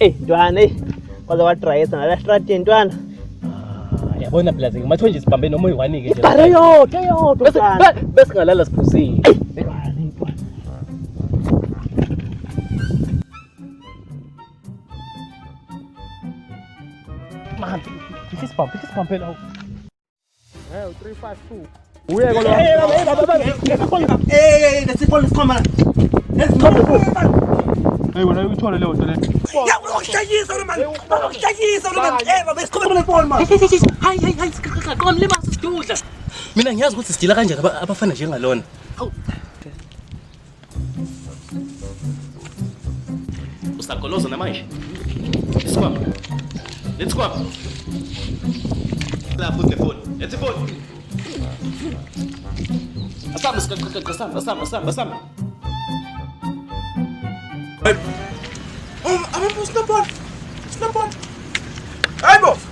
Ntwana kwaze wadrayisa nala strateni ntwana. Yabona phela ngimathonje sibambe noma uyi1 ke nje. Ibhare yodwa Bese ngalala siphuzile. Man, isibambe lawo. 352. Uyeke lo. Let's call this come on. Hey wena uyithole leyo nto le. Ya ushayisa lo man. Ushayisa lo man. Bese khona phone man. Hayi qom limasa sidudla. Mina ngiyazi ukuthi sidila kanjani abafana njengalona. Hawu. Usakoloza namanje. Let's go. La put the phone. It's the phone. Asam. Snap on. Hey boss.